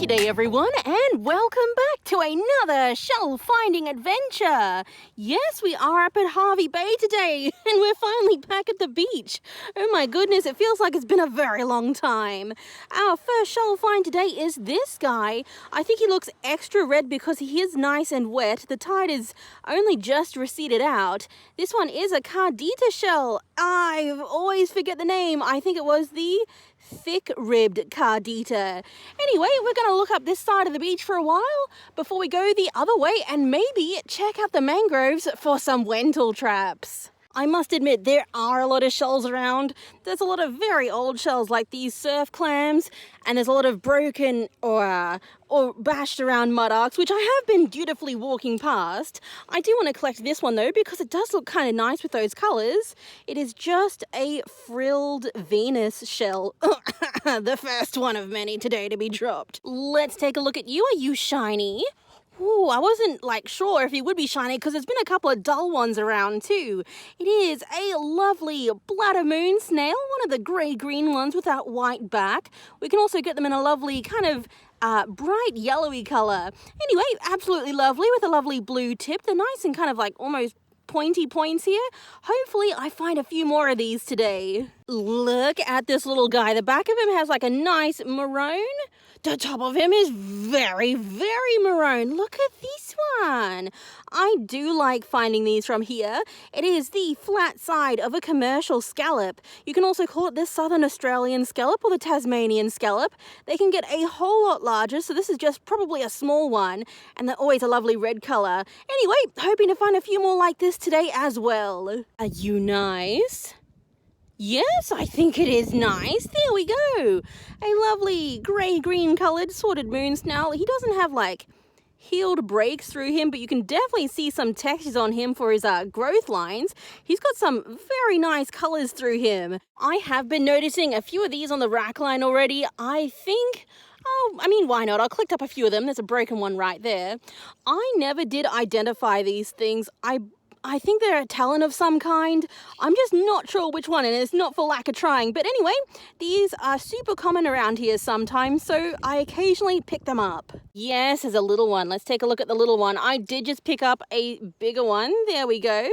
G'day everyone, and welcome back to another shell-finding adventure. Yes, we are up at Hervey Bay today, and we're finally back at the beach. Oh my goodness, it feels like it's been a very long time. Our first shell find today is this guy. I think he looks extra red because he is nice and wet. The tide is only just receded out. This one is a cardita shell. I always forget the name. I think it was the thick-ribbed cardita. Anyway, we're going to look up this side of the beach for a while before we go the other way and maybe check out the mangroves for some lentil traps. I must admit, there are a lot of shells around. There's a lot of very old shells like these surf clams, and there's a lot of broken or bashed around mud arcs, which I have been dutifully walking past. I do want to collect this one though, because it does look kind of nice with those colours. It is just a frilled Venus shell. The first one of many today to be dropped. Let's take a look at you. Are you shiny? Ooh, I wasn't sure if he would be shiny because there's been a couple of dull ones around too. It is a lovely bladder moon snail, one of the grey-green ones with that white back. We can also get them in a lovely kind of bright yellowy colour. Anyway, absolutely lovely with a lovely blue tip. They're nice and kind of almost pointy points here. Hopefully I find a few more of these today. Look at this little guy. The back of him has a nice maroon. The top of him is very, very maroon. Look at this one. I do like finding these from here. It is the flat side of a commercial scallop. You can also call it the Southern Australian scallop or the Tasmanian scallop. They can get a whole lot larger, so this is just probably a small one, and they're always a lovely red colour. Anyway, hoping to find a few more like this today as well. Are you nice? Yes, I think it is nice. There we go. A lovely grey-green coloured sorted moon snail. He doesn't have healed breaks through him, but you can definitely see some textures on him for his growth lines. He's got some very nice colours through him. I have been noticing a few of these on the rack line already. I think... why not? I'll collect up a few of them. There's a broken one right there. I never did identify these things. I think they're a talon of some kind. I'm just not sure which one, and it's not for lack of trying. But anyway, these are super common around here sometimes, so I occasionally pick them up. Yes, there's a little one. Let's take a look at the little one. I did just pick up a bigger one. There we go.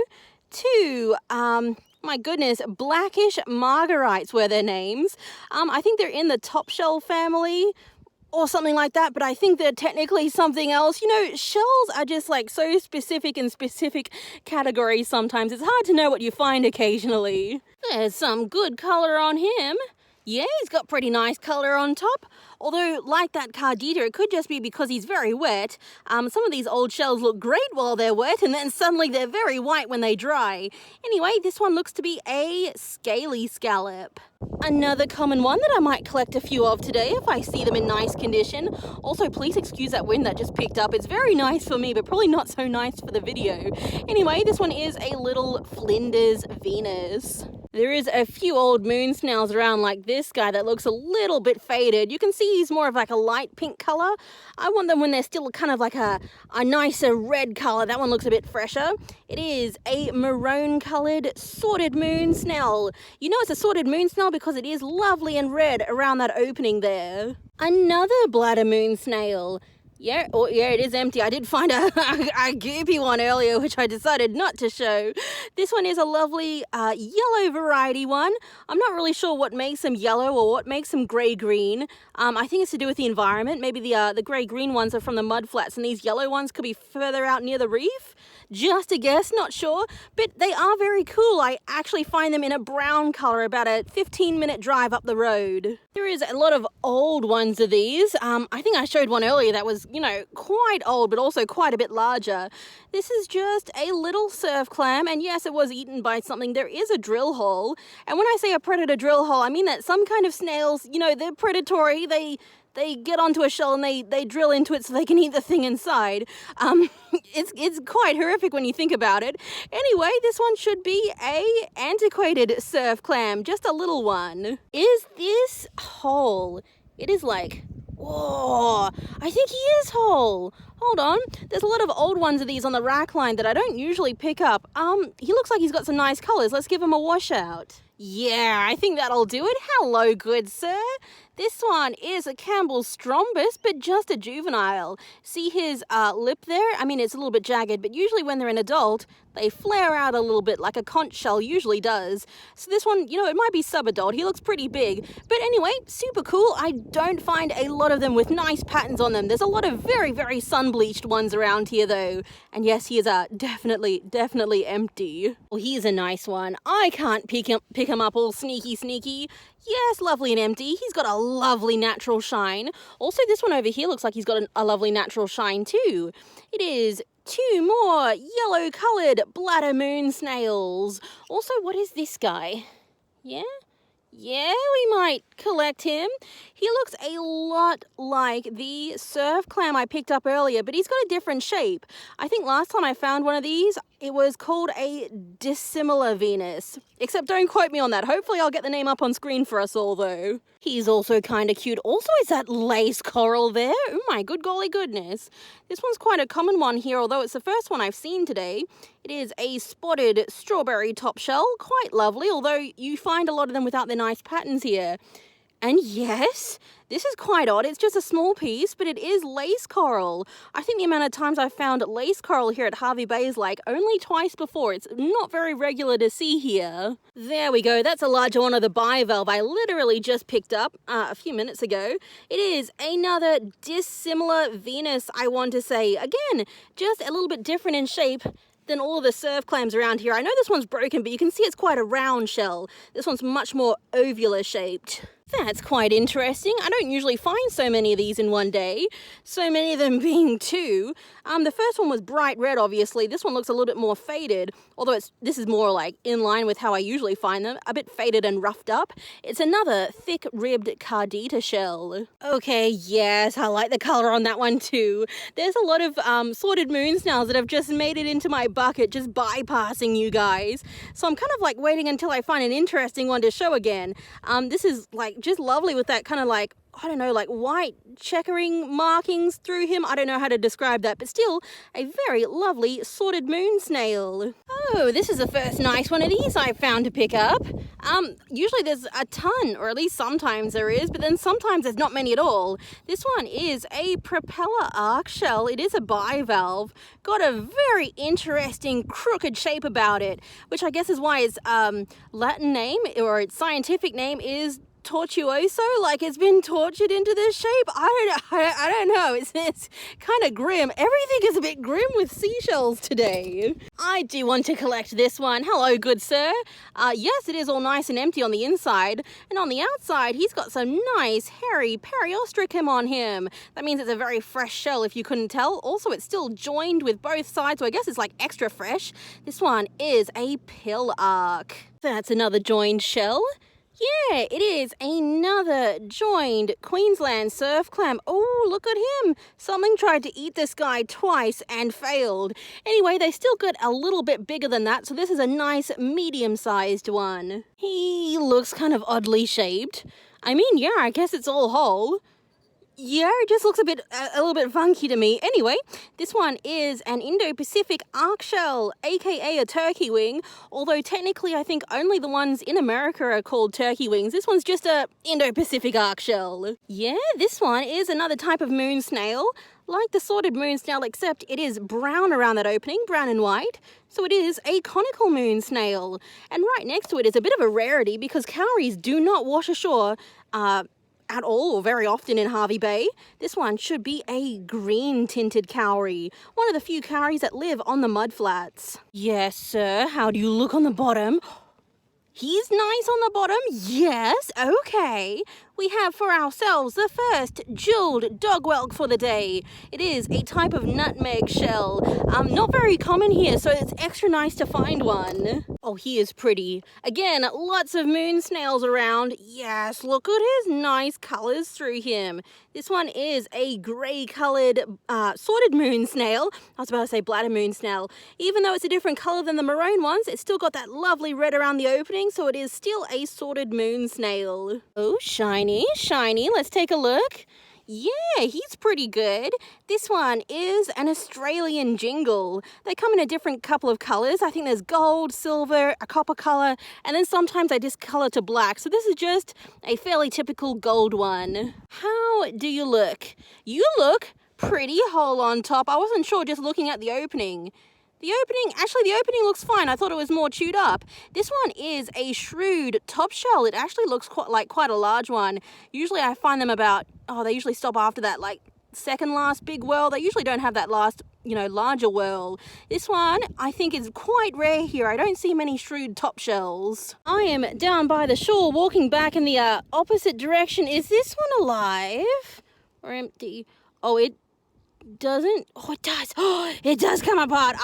Two, my goodness, blackish margarites were their names. I think they're in the top shell family, or something like that, but I think they're technically something else. You know, shells are just so specific in specific categories sometimes. It's hard to know what you find occasionally. There's some good colour on him. Yeah, he's got pretty nice colour on top. Although, like that cardita, it could just be because he's very wet. Some of these old shells look great while they're wet, and then suddenly they're very white when they dry. Anyway, this one looks to be a scaly scallop. Another common one that I might collect a few of today if I see them in nice condition. Also, please excuse that wind that just picked up. It's very nice for me, but probably not so nice for the video. Anyway, this one is a little Flinders Venus. There is a few old moon snails around like this guy that looks a little bit faded. You can see he's more of a light pink colour. I want them when they're still kind of a nicer red colour. That one looks a bit fresher. It is a maroon coloured sorted moon snail. You know it's a sorted moon snail because it is lovely and red around that opening there. Another bladder moon snail. Yeah, it is empty. I did find a goopy one earlier, which I decided not to show. This one is a lovely yellow variety one. I'm not really sure what makes them yellow or what makes them grey-green. I think it's to do with the environment. Maybe the grey-green ones are from the Mudflats, and these yellow ones could be further out near the reef. Just a guess, not sure. But they are very cool. I actually find them in a brown colour about a 15-minute drive up the road. There is a lot of old ones of these. I think I showed one earlier that was, quite old, but also quite a bit larger. This is just a little surf clam, and yes, it was eaten by something. There is a drill hole, and when I say a predator drill hole, I mean that some kind of snails, they're predatory. They get onto a shell and they drill into it so they can eat the thing inside. It's quite horrific when you think about it. Anyway, this one should be a antiquated surf clam, just a little one. Is this whole? It is whoa, I think he is whole. Hold on, there's a lot of old ones of these on the rack line that I don't usually pick up. He looks like he's got some nice colours. Let's give him a washout. Yeah, I think that'll do it. Hello, good sir. This one is a Campbell's Strombus, but just a juvenile. See his lip there? I mean, it's a little bit jagged, but usually when they're an adult, they flare out a little bit like a conch shell usually does. So this one, it might be sub-adult. He looks pretty big. But anyway, super cool. I don't find a lot of them with nice patterns on them. There's a lot of very, very sun-bleached ones around here, though. And yes, he is definitely empty. Well, he's a nice one. I can't pick him up all sneaky. Yes, lovely and empty. He's got a lovely natural shine. Also, this one over here looks like he's got a lovely natural shine too. It is 2 more yellow-coloured bladder moon snails. Also, what is this guy? Yeah, we might collect him. He looks a lot like the surf clam I picked up earlier, but he's got a different shape. I think last time I found one of these, it was called a dissimilar Venus. Except don't quote me on that. Hopefully I'll get the name up on screen for us all, though. He's also kind of cute. Also, is that lace coral there? Oh my good golly goodness. This one's quite a common one here, although it's the first one I've seen today. It is a spotted strawberry top shell. Quite lovely, although you find a lot of them without their nice patterns here. And yes, this is quite odd. It's just a small piece, but it is lace coral. I think the amount of times I've found lace coral here at Hervey Bay is like only twice before. It's not very regular to see here. There we go. That's a larger one of the bivalve I literally just picked up a few minutes ago. It is another dissimilar Venus, I want to say. Again, just a little bit different in shape than all of the surf clams around here. I know this one's broken, but you can see it's quite a round shell. This one's much more ovular shaped. That's quite interesting. I don't usually find so many of these in one day, so many of them being 2. The first one was bright red, obviously. This one looks a little bit more faded, although this is more like in line with how I usually find them, a bit faded and roughed up. It's another thick-ribbed cardita shell. Okay, yes, I like the color on that one too. There's a lot of sorted moon snails that have just made it into my bucket, just bypassing you guys. So I'm kind of like waiting until I find an interesting one to show again. This is like just lovely with that kind of like, I don't know, like white checkering markings through him. I don't know how to describe that, but still a very lovely sorted moon snail. Oh, this is the first nice one of these I've found to pick up. Usually there's a ton, or at least sometimes there is, but then sometimes there's not many at all. This one is a propeller arc shell. It is a bivalve. Got a very interesting crooked shape about it, which I guess is why its Latin name or its scientific name is tortuoso, like it's been tortured into this shape. I don't know. It's kind of grim. Everything is a bit grim with seashells today. I do want to collect this one. Hello, good sir. Yes, it is all nice and empty on the inside, and on the outside, he's got some nice hairy periostracum on him. That means it's a very fresh shell, if you couldn't tell. Also, it's still joined with both sides, so I guess it's like extra fresh. This one is a pill arc. That's another joined shell. Yeah, it is another joined Queensland surf clam. Oh, look at him. Something tried to eat this guy twice and failed. Anyway, they still got a little bit bigger than that, so this is a nice medium-sized one. He looks kind of oddly shaped. I mean, yeah, I guess it's all whole. Yeah, it just looks a little bit funky to me. Anyway, this one is an Indo-Pacific arc shell, aka a turkey wing, although technically I think only the ones in America are called turkey wings. This one's just a Indo-Pacific arc shell. Yeah, this one is another type of moon snail, like the sorted moon snail, except it is brown around that opening, brown and white. So it is a conical moon snail. And right next to it is a bit of a rarity because cowries do not wash ashore at all or very often in Hervey Bay. This one should be a green tinted cowrie, one of the few cowries that live on the mudflats. Yes, sir. How do you look on the bottom? He's nice on the bottom. Yes, okay. We have for ourselves the first jeweled dog whelk for the day. It is a type of nutmeg shell. Not very common here, so it's extra nice to find one. Oh, he is pretty. Again, lots of moon snails around. Yes, look at his nice colors through him. This one is a grey-coloured sorted moon snail. I was about to say bladder moon snail. Even though it's a different colour than the maroon ones, it's still got that lovely red around the opening, so it is still a sorted moon snail. Oh, shiny. Let's take a look. Yeah, he's pretty good. This one is an Australian jingle. They come in a different couple of colours. I think there's gold, silver, a copper colour, and then sometimes they discolour to black. So this is just a fairly typical gold one. How do you look? You look pretty whole on top. I wasn't sure just looking at the opening. The opening looks fine. I thought it was more chewed up. This one is a shrewd top shell. It actually looks quite a large one. Usually I find them they usually stop after that, like second last big whirl. They usually don't have that last, larger whirl. This one, I think, is quite rare here. I don't see many shrewd top shells. I am down by the shore, walking back in the opposite direction. Is this one alive or empty? Oh, it doesn't. Oh, it does. Oh, it does come apart.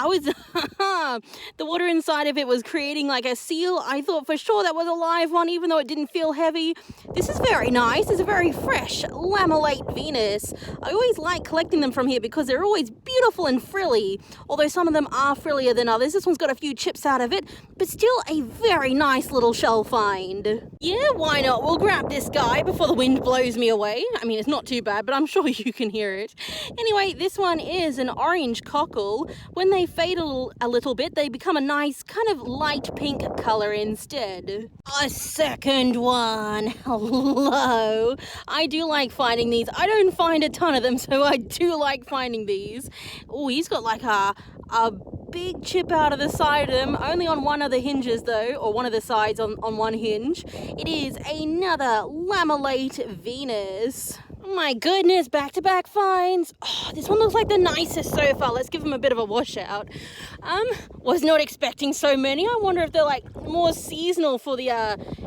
The water inside of it was creating like a seal. I thought for sure that was a live one, even though it didn't feel heavy. This is very nice. It's a very fresh lamellate Venus. I always like collecting them from here because they're always beautiful and frilly, although some of them are frillier than others. This one's got a few chips out of it, but still a very nice little shell find. Yeah, why not? We'll grab this guy before the wind blows me away. I mean, it's not too bad, but I'm sure you can hear it. Anyway, this one is an orange cockle. When they fade a little bit, they become a nice kind of light pink colour instead. A second one. Hello. I do like finding these. I don't find a ton of them, so I do like finding these. Oh, he's got like a big chip out of the side of them, only on one of the hinges though, or one of the sides on one hinge. It is another lamellate Venus. My goodness, back-to-back finds. Oh, this one looks like the nicest so far. Let's give them a bit of a washout. Was not expecting so many. I wonder if they're like more seasonal for the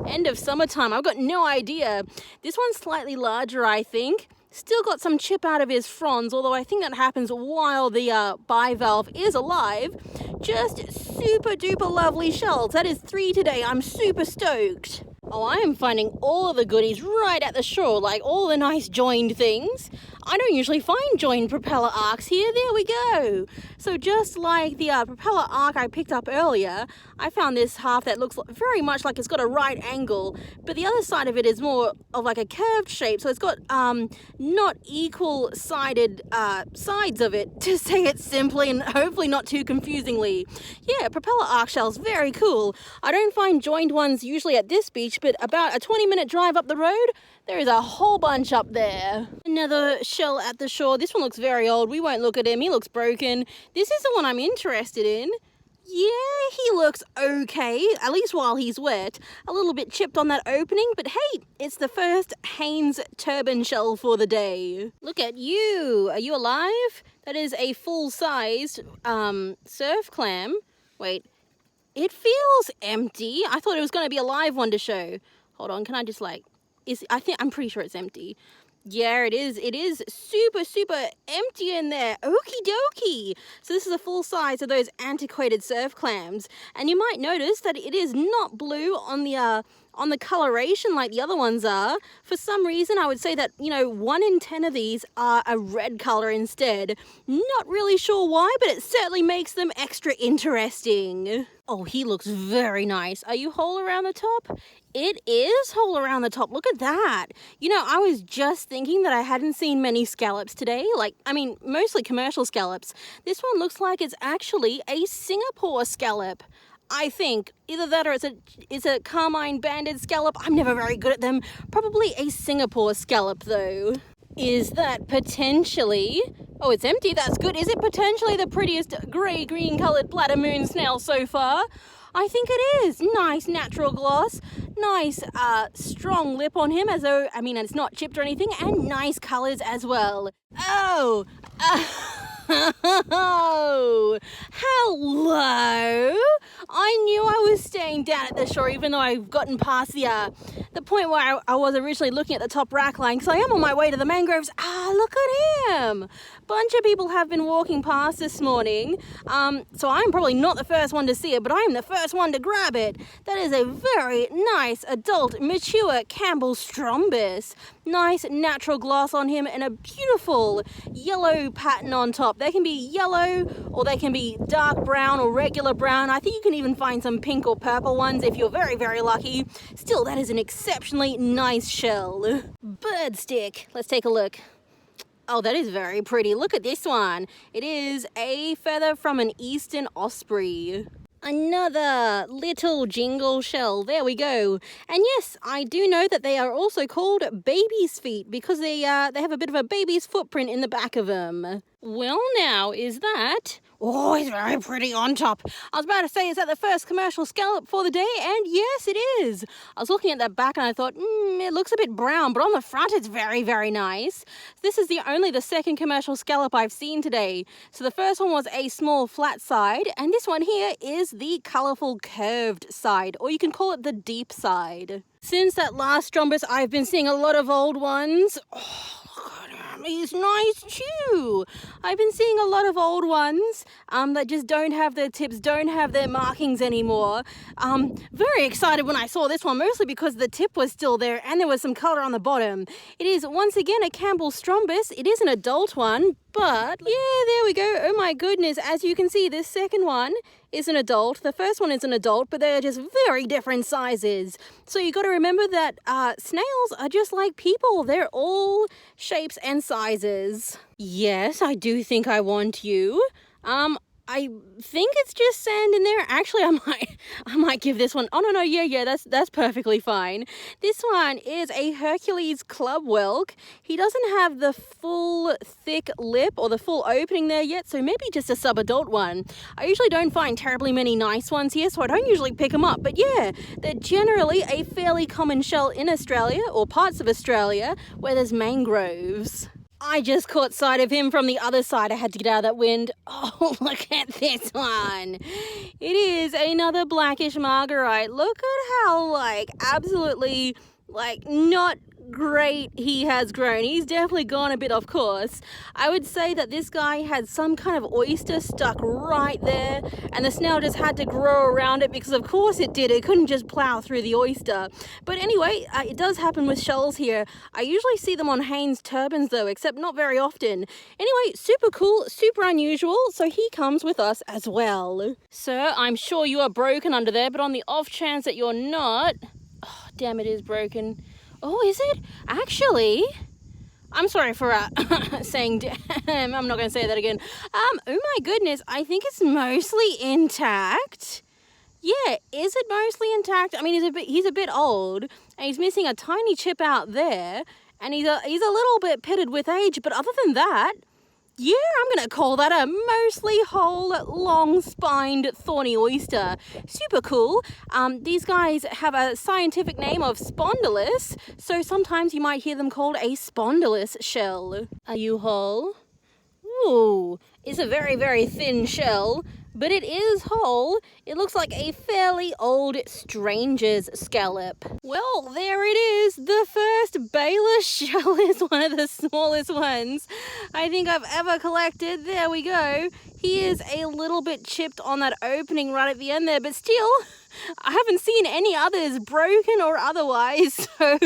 end of summertime. I've got no idea. This one's slightly larger, I think. Still got some chip out of his fronds, although I think that happens while the bivalve is alive. Just super duper lovely shells. That is 3 today. I'm super stoked. Oh, I am finding all of the goodies right at the shore, like all the nice joined things. I don't usually find joined propeller arcs here. There we go. So just like the propeller arc I picked up earlier, I found this half that looks very much like it's got a right angle, but the other side of it is more of like a curved shape. So it's got not equal-sided sides of it, to say it simply and hopefully not too confusingly. Yeah, propeller arc shells, very cool. I don't find joined ones usually at this beach, but about a 20-minute drive up the road, there is a whole bunch up there. Another shell at the shore. This one looks very old. We won't look at him. He looks broken. This is the one I'm interested in. Yeah, he looks okay, at least while he's wet. A little bit chipped on that opening, but hey, it's the first Haynes turban shell for the day. Look at you. Are you alive? That is a full-sized surf clam. Wait, it feels empty. I thought it was going to be a live one to show. Hold on, can I just I'm pretty sure it's empty. Yeah, it is. It is super, super empty in there. Okie dokie. So this is a full size of those antiquated surf clams. And you might notice that it is not blue on the coloration like the other ones are. For some reason, I would say that, 1 in 10 of these are a red color instead. Not really sure why, but it certainly makes them extra interesting. Oh, he looks very nice. Are you whole around the top? It is whole around the top. Look at that. I was just thinking that I hadn't seen many scallops today. Mostly commercial scallops. This one looks like it's actually a Singapore scallop. I think either that or it's a carmine banded scallop. I'm never very good at them. Probably a Singapore scallop though. Is that potentially... Oh, it's empty. That's good. Is it potentially the prettiest grey-green coloured bladder moon snail so far? I think it is. Nice natural gloss. Nice strong lip on him, as though, it's not chipped or anything. And nice colours as well. Oh! Oh, hello. I knew I was staying down at the shore, even though I've gotten past the point where I was originally looking at the top rack line, because I am on my way to the mangroves. Look at him. Bunch of people have been walking past this morning, so I'm probably not the first one to see it, but I'm the first one to grab it. That is a very nice adult mature Campbell Strombus. Nice natural gloss on him and a beautiful yellow pattern on top. They can be yellow or they can be dark brown or regular brown. I think you can even find some pink or purple ones if you're very, very lucky. Still, that is an exceptionally nice shell. Bird stick. Let's take a look. Oh, that is very pretty. Look at this one. It is a feather from an eastern osprey. Another little jingle shell. There we go. And yes, I do know that they are also called baby's feet because they have a bit of a baby's footprint in the back of them. Well, now, is that... Oh, it's very pretty on top. I was about to say, is that the first commercial scallop for the day? And yes, it is. I was looking at that back and I thought, it looks a bit brown, but on the front it's very, very nice. This is only the second commercial scallop I've seen today. So the first one was a small flat side, and this one here is the colourful curved side, or you can call it the deep side. Since that last Strombus, I've been seeing a lot of old ones. Oh, look at him. He's nice too. I've been seeing a lot of old ones that just don't have their tips, don't have their markings anymore. Very excited when I saw this one, mostly because the tip was still there and there was some colour on the bottom. It is once again a Campbell Strombus. It is an adult one, but yeah, there we go. Oh my goodness. As you can see, this second one is an adult. The first one is an adult, but they're just very different sizes. So you got to remember that snails are just like people. They're all shapes and sizes. Yes, I do think I want you. I think it's just sand in there. Actually, I might give this one. Oh no, yeah, that's perfectly fine. This one is a Hercules club whelk. He doesn't have the full thick lip or the full opening there yet, so maybe just a sub-adult one. I usually don't find terribly many nice ones here, so I don't usually pick them up. But yeah, they're generally a fairly common shell in Australia or parts of Australia where there's mangroves. I just caught sight of him from the other side. I had to get out of that wind. Oh, look at this one. It is another blackish margarite. Look at how, absolutely, not great he has grown. He's definitely gone a bit off course. I would say that this guy had some kind of oyster stuck right there, and the snail just had to grow around it because of course it did. It couldn't just plow through the oyster. But anyway, it does happen with shells here. I usually see them on Haynes turbans though, except not very often. Anyway, super cool, super unusual, so he comes with us as well. Sir, I'm sure you are broken under there, but on the off chance that you're not... Oh, damn, it is broken. Oh, is it? Actually, I'm sorry for saying damn. I'm not going to say that again. Oh my goodness, I think it's mostly intact. Yeah, is it mostly intact? I mean, he's a bit old, and he's missing a tiny chip out there, and he's a little bit pitted with age, but other than that, yeah, I'm going to call that a mostly whole, long-spined, thorny oyster. Super cool. These guys have a scientific name of spondylus, so sometimes you might hear them called a spondylus shell. Are you whole? Ooh, it's a very, very thin shell, but it is whole. It looks like a fairly old stranger's scallop. Well, there it is. The first Bayless shell is one of the smallest ones I think I've ever collected. There we go. He is a little bit chipped on that opening right at the end there, but still, I haven't seen any others broken or otherwise, so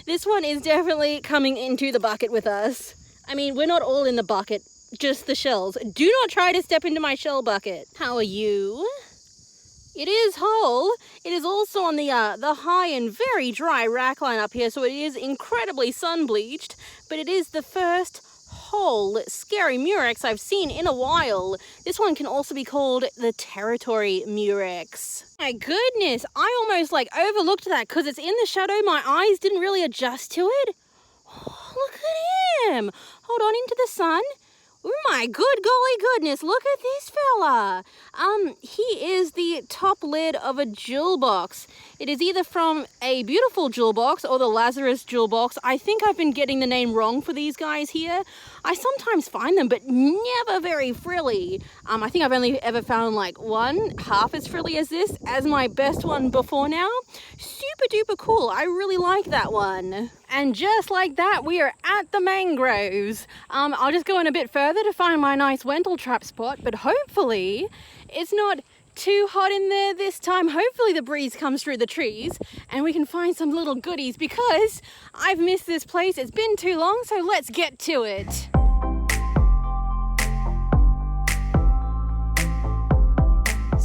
this one is definitely coming into the bucket with us. I mean, we're not all in the bucket. Just the shells. Do not try to step into my shell bucket. How are you? It is whole. It is also on the high and very dry rack line up here, so it is incredibly sun bleached, but it is the first whole scary murex I've seen in a while. This one can also be called the territory murex. My goodness, I almost overlooked that because it's in the shadow. My eyes didn't really adjust to it. Oh, look at him. Hold on into the sun. Oh my good golly goodness, look at this fella. He is the top lid of a jewel box. It is either from a beautiful jewel box or the Lazarus jewel box. I think I've been getting the name wrong for these guys here. I sometimes find them, but never very frilly. I think I've only ever found one half as frilly as this as my best one before now. Super duper cool. I really like that one. And just like that, we are at the mangroves. I'll just go in a bit further to find my nice Wendell trap spot, but hopefully it's not too hot in there this time. Hopefully the breeze comes through the trees and we can find some little goodies because I've missed this place. It's been too long, so let's get to it.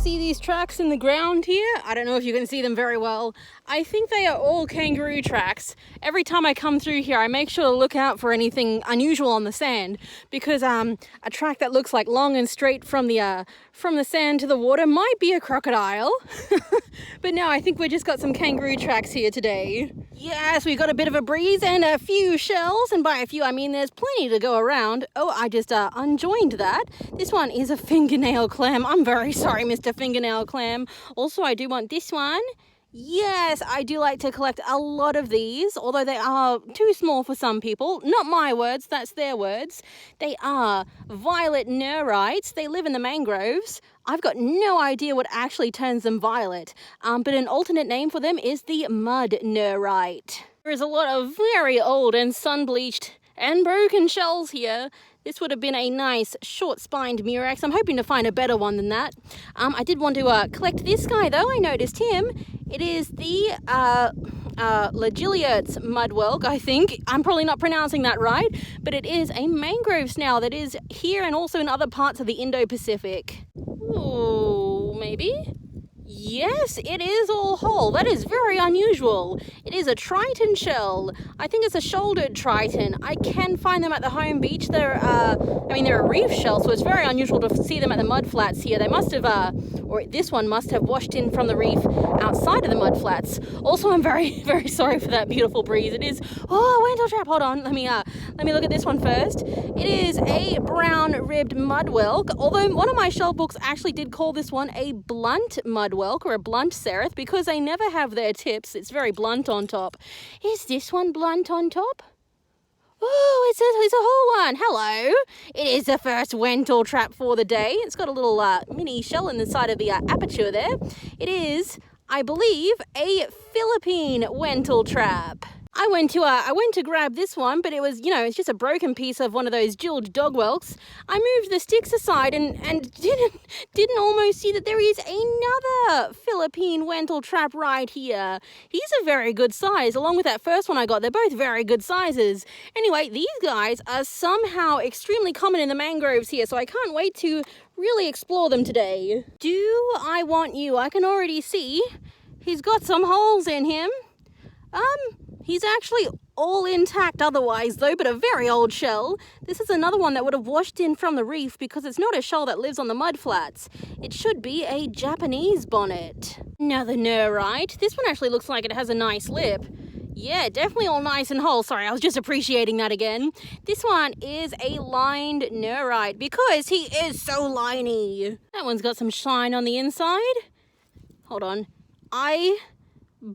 See these tracks in the ground here? I don't know if you can see them very well. I think they are all kangaroo tracks. Every time I come through here, I make sure to look out for anything unusual on the sand, because a track that looks like long and straight from the sand to the water might be a crocodile. But no, I think we just got some kangaroo tracks here today. Yes, we got a bit of a breeze and a few shells, and by a few I mean there's plenty to go around. Oh, I just unjoined that. This one is a fingernail clam. I'm very sorry, Mr. Fingernail Clam. Also, I do want this one. Yes, I do like to collect a lot of these, although they are too small for some people. Not my words, that's their words. They are violet neurites. They live in the mangroves. I've got no idea what actually turns them violet, but an alternate name for them is the mud neurite. There is a lot of very old and sun-bleached and broken shells here. This would have been a nice short-spined murex. I'm hoping to find a better one than that. I did want to collect this guy, though. I noticed him. It is the Legiliates mudwhelk, I think. I'm probably not pronouncing that right, but it is a mangrove snail that is here and also in other parts of the Indo-Pacific. Ooh, maybe? Yes, it is all whole. That is very unusual. It is a triton shell. I think it's a shouldered triton. I can find them at the home beach. They're a reef shell, so it's very unusual to see them at the mudflats here. They must have, or this one must have washed in from the reef outside of the mudflats. Also, I'm very, very sorry for that beautiful breeze. It is, Wendell trap. Hold on. Let me look at this one first. It is a brown-ribbed mudwhelk, although one of my shell books actually did call this one a blunt mudwhelk, or a blunt seraph, because they never have their tips. It's very blunt on top. Is this one blunt on top? Oh, it's a whole one. Hello. It is the first Wendell trap for the day. It's got a little mini shell in the side of the aperture there. It is, I believe, a Philippine Wendell trap. I went to grab this one, but it was, it's just a broken piece of one of those jeweled dog whelks. I moved the sticks aside and didn't almost see that there is another Philippine Wendell trap right here. He's a very good size, along with that first one I got. They're both very good sizes. Anyway, these guys are somehow extremely common in the mangroves here, so I can't wait to really explore them today. Do I want you? I can already see he's got some holes in him. He's actually all intact otherwise though, but a very old shell. This is another one that would have washed in from the reef because it's not a shell that lives on the mudflats. It should be a Japanese bonnet. Another neurite. This one actually looks like it has a nice lip. Yeah, definitely all nice and whole. Sorry, I was just appreciating that again. This one is a lined neurite because he is so liney. That one's got some shine on the inside. Hold on. I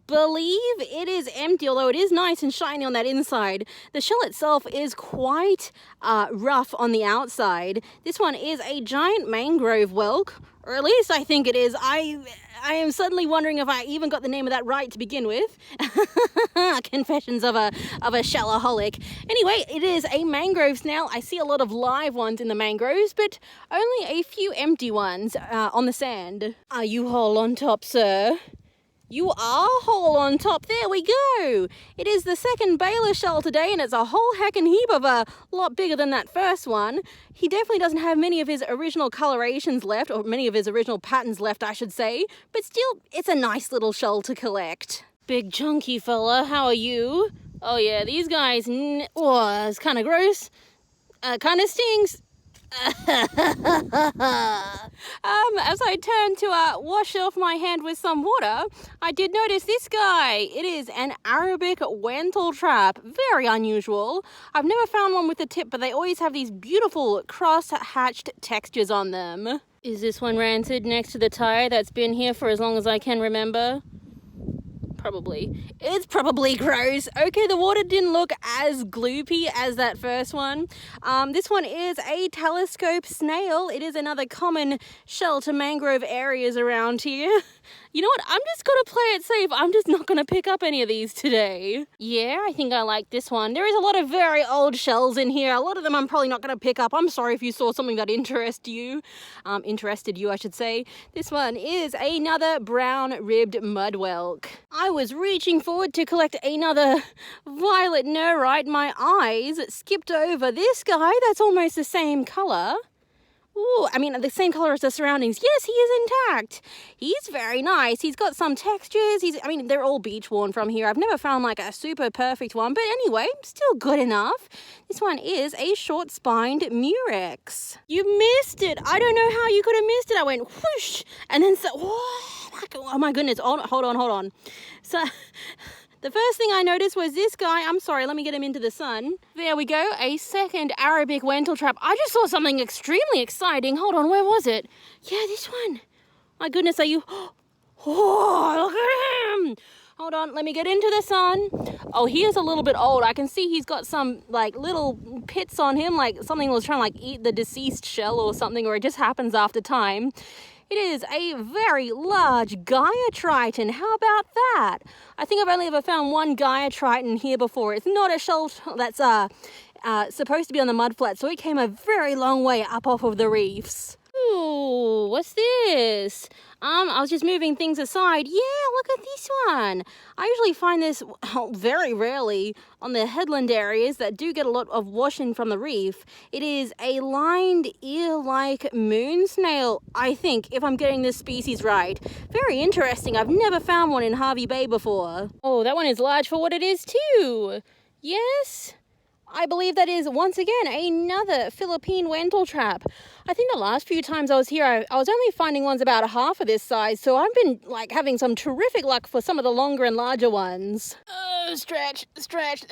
believe it is empty, although it is nice and shiny on that inside. The shell itself is quite rough on the outside. This one is a giant mangrove whelk, or at least I think it is. I am suddenly wondering if I even got the name of that right to begin with. Confessions of a shellaholic. Anyway, it is a mangrove snail. I see a lot of live ones in the mangroves, but only a few empty ones on the sand. Are you whole on top, sir? You are whole on top. There we go. It is the second Baylor shell today, and it's a whole heckin' heap of a lot bigger than that first one. He definitely doesn't have many of his original colorations left, or many of his original patterns left, I should say. But still, it's a nice little shell to collect. Big chunky fella, how are you? Oh yeah, these guys, it's kind of gross. Kind of stings. As I turned to wash off my hand with some water, I did notice this guy. It is an Arabic Wendell trap. Very unusual. I've never found one with a tip, but they always have these beautiful cross-hatched textures on them. Is this one rancid next to the tire that's been here for as long as I can remember? Probably. It's probably gross. Okay, the water didn't look as gloopy as that first one. This one is a telescope snail. It is another common shell to mangrove areas around here. You know what? I'm just going to play it safe. I'm just not going to pick up any of these today. Yeah, I think I like this one. There is a lot of very old shells in here. A lot of them I'm probably not going to pick up. I'm sorry if you saw something that interested you, I should say. This one is another brown-ribbed mudwhelk. I was reaching forward to collect another violet neurite. My eyes skipped over this guy that's almost the same color. Ooh, I mean, the same color as the surroundings. Yes, he is intact. He's very nice. He's got some textures. I mean, they're all beach worn from here. I've never found like a super perfect one, but anyway, still good enough. This one is a short-spined murex. You missed it. I don't know how you could have missed it. I went whoosh, and then so, oh my goodness. Oh, hold on. So... the first thing I noticed was this guy. I'm sorry, let me get him into the sun. There we go, a second Arabic Wental trap. I just saw something extremely exciting. Hold on, where was it? Yeah, this one. My goodness, are you... oh, look at him! Hold on, let me get into the sun. Oh, he is a little bit old. I can see he's got some, like, little pits on him, like something was trying to, like, eat the deceased shell or something, or it just happens after time. It is a very large Gaia Triton. How about that? I think I've only ever found one Gaia Triton here before. It's not a shell that's supposed to be on the mudflats, so it came a very long way up off of the reefs. Ooh, what's this? I was just moving things aside. Yeah, look at this one. I usually find this very rarely on the headland areas that do get a lot of washing from the reef. It is a lined ear-like moon snail, I think, if I'm getting this species right. Very interesting. I've never found one in Hervey Bay before. Oh, that one is large for what it is too. Yes? I believe that is, once again, another Philippine Wental trap. I think the last few times I was here, I was only finding ones about half of this size, so I've been, like, having some terrific luck for some of the longer and larger ones. Oh, stretch.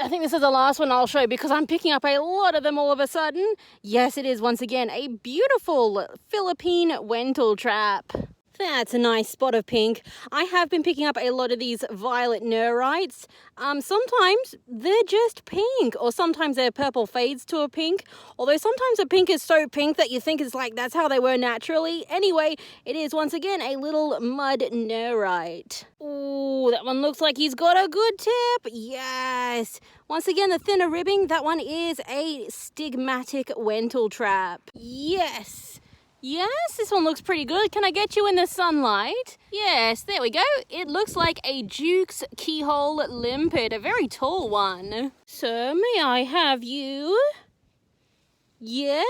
I think this is the last one I'll show because I'm picking up a lot of them all of a sudden. Yes, it is, once again, a beautiful Philippine Wental trap. That's a nice spot of pink. I have been picking up a lot of these violet neurites. Sometimes they're just pink, or sometimes their purple fades to a pink. Although sometimes a pink is so pink that you think it's like that's how they were naturally. Anyway, it is once again a little mud neurite. Ooh, that one looks like he's got a good tip. Yes. Once again, the thinner ribbing, that one is a stigmatic Wental trap. Yes. Yes, this one looks pretty good. Can I get you in the sunlight? Yes, there we go. It looks like a Duke's keyhole limpet, a very tall one. Sir, may I have you? Yeah?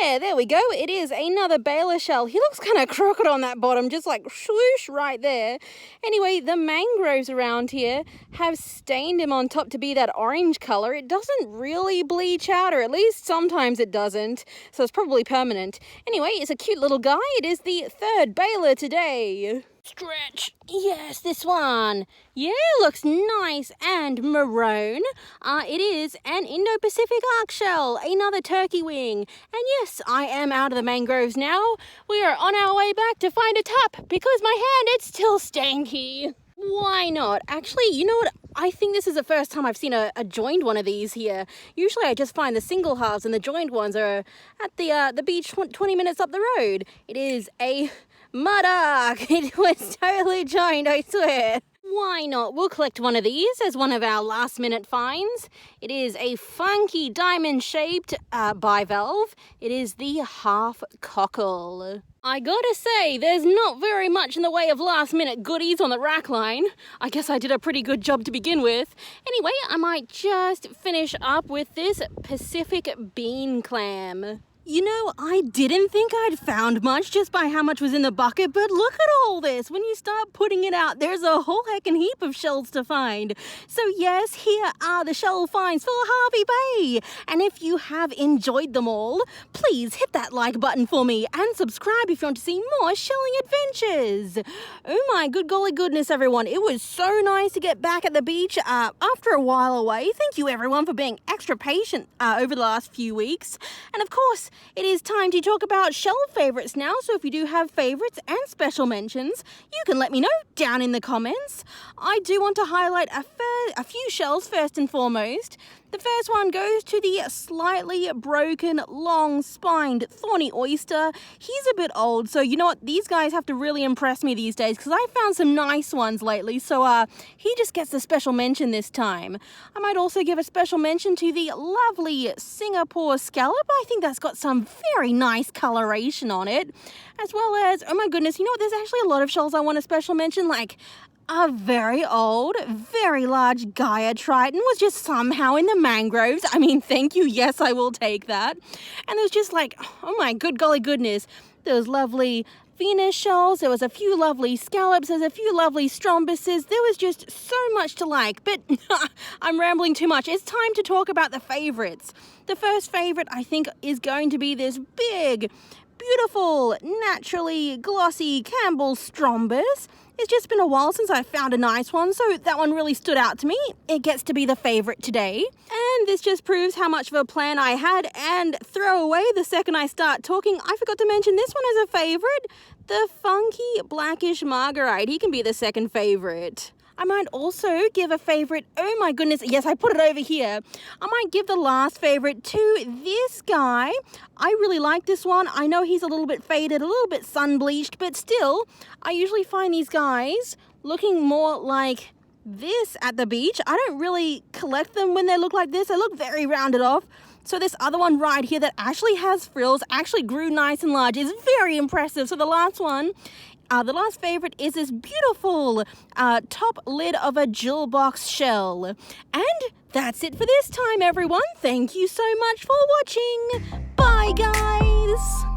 Yeah, there we go. It is another baler shell. He looks kind of crooked on that bottom, just like swoosh right there. Anyway, the mangroves around here have stained him on top to be that orange color. It doesn't really bleach out, or at least sometimes it doesn't, so it's probably permanent. Anyway, it's a cute little guy. It is the third baler today. Stretch. Yes, this one. Yeah, looks nice and maroon. It is an Indo-Pacific arc shell, another turkey wing. And yes, I am out of the mangroves now. We are on our way back to find a tap because my hand, it's still stanky. Why not? Actually, you know what? I think this is the first time I've seen a joined one of these here. Usually I just find the single halves and the joined ones are at the beach 20 minutes up the road. It is a mud arc. It was totally joined, I swear. Why not? We'll collect one of these as one of our last minute finds. It is a funky diamond shaped bivalve. It is the half cockle. I gotta say, there's not very much in the way of last minute goodies on the rack line. I guess I did a pretty good job to begin with. Anyway, I might just finish up with this Pacific bean clam. You know, I didn't think I'd found much just by how much was in the bucket, but look at all this. When you start putting it out, there's a whole heckin' heap of shells to find. So yes, here are the shell finds for Hervey Bay. And if you have enjoyed them all, please hit that like button for me and subscribe if you want to see more shelling adventures. Oh my good golly goodness, everyone. It was so nice to get back at the beach after a while away. Thank you everyone for being extra patient over the last few weeks. And of course, it is time to talk about shell favourites now, so if you do have favourites and special mentions, you can let me know down in the comments. I do want to highlight a few shells first and foremost. The first one goes to the slightly broken, long-spined thorny oyster. He's a bit old, so you know what? These guys have to really impress me these days because I found some nice ones lately, so he just gets a special mention this time. I might also give a special mention to the lovely Singapore scallop. I think that's got some very nice coloration on it, as well as, oh my goodness, you know what? There's actually a lot of shells I want a special mention, like A very old, very large Gaia Triton was just somehow in the mangroves. I mean, thank you. Yes, I will take that. And it was just like, oh my good golly goodness. There was lovely Venus shells. There was a few lovely scallops. There's a few lovely strombuses. There was just so much to like. But I'm rambling too much. It's time to talk about the favorites. The first favorite, I think, is going to be this big, beautiful, naturally glossy Campbell's strombus. It's just been a while since I found a nice one, so that one really stood out to me. It gets to be the favorite today. And this just proves how much of a plan I had, and throw away the second I start talking. I forgot to mention this one as a favorite. The funky blackish marguerite. He can be the second favorite. I might also give a favorite, oh my goodness, yes, I put it over here. I might give the last favorite to this guy. I really like this one. I know he's a little bit faded, a little bit sun-bleached, but still, I usually find these guys looking more like this at the beach. I don't really collect them when they look like this. They look very rounded off. So this other one right here that actually has frills, actually grew nice and large, is very impressive. So the last one, the last favorite is this beautiful top lid of a jewel box shell. And that's it for this time, everyone. Thank you so much for watching. Bye, guys.